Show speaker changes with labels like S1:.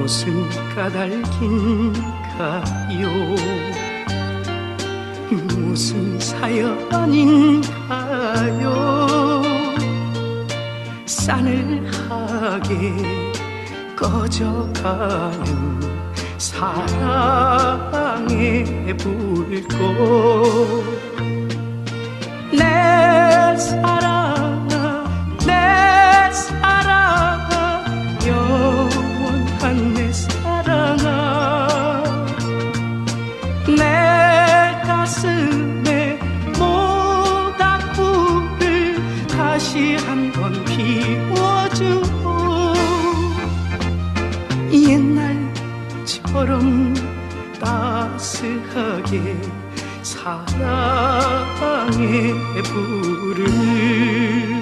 S1: 무슨 까닭인가요? 무슨 사연인가요? 싸늘하게 꺼져가는 사랑의 불꽃. 내 사랑아, 내 사랑아, 영원한 내 사랑아. 내 가슴에 모닥불을 다시 한번 피워줘. 옛날처럼 따스하게 사랑의 불을